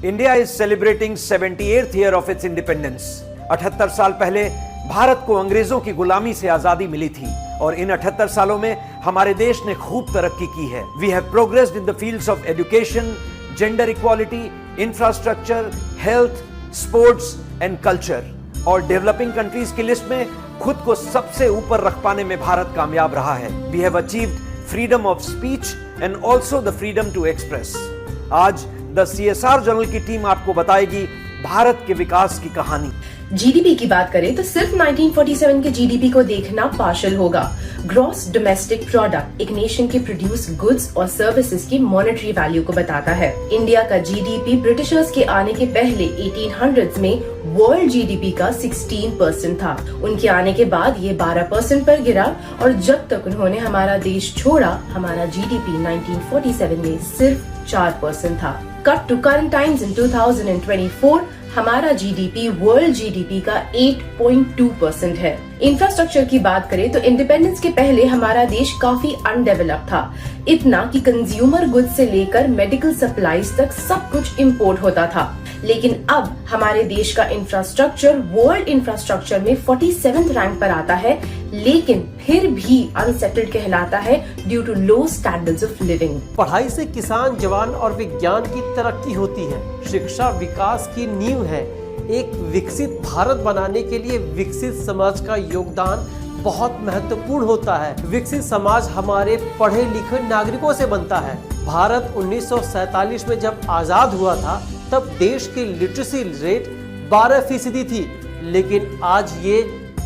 India is celebrating 78th year of its independence. 78 साल पहले भारत को अंग्रेजों की गुलामी से आजादी मिली थी और इन 78 सालों में हमारे देश ने खूब तरक्की की है। We have progressed in the fields of education, gender equality, infrastructure, health, sports and culture. और डेवलपिंग कंट्रीज की लिस्ट में खुद को सबसे ऊपर रख पाने में भारत कामयाब रहा है। We have achieved freedom of speech and also the freedom to express. आज द CSR जर्नल की टीम आपको बताएगी भारत के विकास की कहानी। जीडीपी की बात करें तो सिर्फ 1947 के जीडीपी को देखना पार्शल होगा। ग्रॉस डोमेस्टिक प्रोडक्ट एक नेशन के प्रोड्यूस गुड्स और सर्विसेज की मॉनेटरी वैल्यू को बताता है। इंडिया का जीडीपी ब्रिटिशर्स के आने के पहले 1800s में वर्ल्ड जीडीपी का 16% था। उनके आने के बाद ये 12% पर गिरा और जब तक उन्होंने हमारा देश छोड़ा, हमारा जीडीपी 1947 में सिर्फ 4% था। Cut to current times in 2024 हमारा जीडीपी वर्ल्ड जीडीपी का 8.2% है। इंफ्रास्ट्रक्चर की बात करें तो इंडिपेंडेंस के पहले हमारा देश काफी अनडेवलप्ड था, इतना कि कंज्यूमर गुड्स से लेकर मेडिकल सप्लाईज तक सब कुछ इंपोर्ट होता था। लेकिन अब हमारे देश का इंफ्रास्ट्रक्चर वर्ल्ड इंफ्रास्ट्रक्चर में 47th रैंक पर आता है, लेकिन फिर भी अनसेटल्ड कहलाता है due to low standards of living. पढ़ाई से किसान, जवान और विज्ञान की तरक्की होती है। शिक्षा विकास की नींव है। एक विकसित भारत बनाने के लिए विकसित समाज का योगदान बहुत महत्वपूर्ण होता है। विकसित समाज हमारे पढ़े लिखे नागरिकों से बनता है। भारत 1947 में जब आजाद हुआ था तब देश की लिटरेसी रेट 12% थी, लेकिन आज ये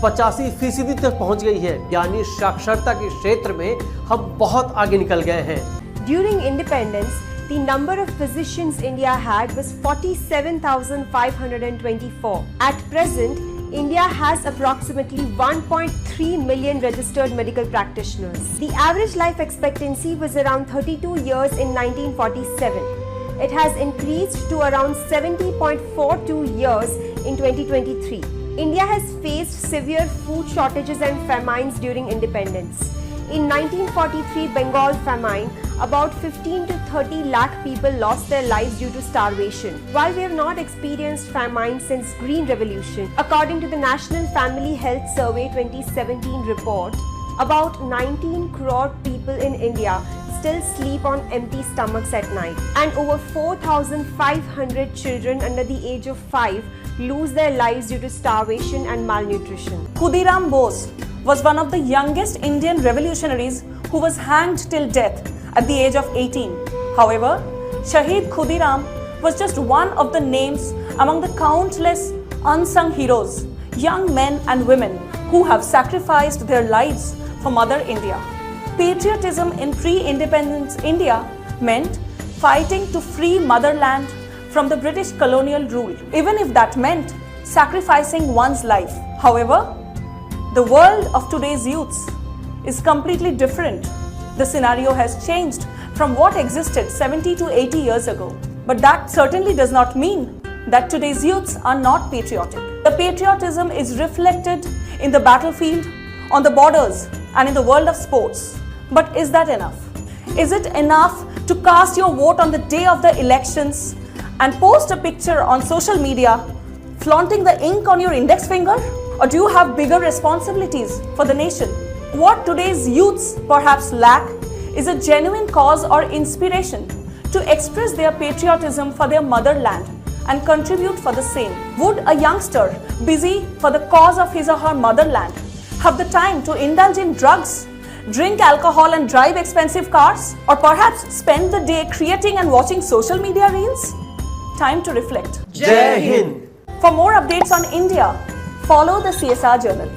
85% तक पहुंच गई है। यानी साक्षरता के क्षेत्र में हम बहुत आगे निकल गए हैं। During independence, the number of physicians India had was 47,524. At present, India has approximately 1.3 million registered medical practitioners. The average life expectancy was around 32 years in 1947. It has increased to around 70.42 years in 2023. India has faced severe food shortages and famines during independence. In 1943 Bengal famine, about 15 to 30 lakh people lost their lives due to starvation. While we have not experienced famine since Green Revolution, according to the National Family Health Survey 2017 report, about 19 crore people in India still sleep on empty stomachs at night, and over 4,500 children under the age of 5 lose their lives due to starvation and malnutrition. Khudiram Bose was one of the youngest Indian revolutionaries who was hanged till death at the age of 18. However, Shaheed Khudiram was just one of the names among the countless unsung heroes, young men and women who have sacrificed their lives for Mother India. Patriotism in pre-independence India meant fighting to free motherland from the British colonial rule, even if that meant sacrificing one's life. However, the world of today's youths is completely different. The scenario has changed from what existed 70 to 80 years ago. But that certainly does not mean that today's youths are not patriotic. The patriotism is reflected in the battlefield, on the borders, and in the world of sports. But is that enough? Is it enough to cast your vote on the day of the elections and post a picture on social media flaunting the ink on your index finger? Or do you have bigger responsibilities for the nation? What today's youths perhaps lack is a genuine cause or inspiration to express their patriotism for their motherland and contribute for the same. Would a youngster busy for the cause of his or her motherland have the time to indulge in drugs, drink alcohol and drive expensive cars, or perhaps spend the day creating and watching social media reels? Time to reflect. Jai Hind. For more updates on India, follow the CSR Journal.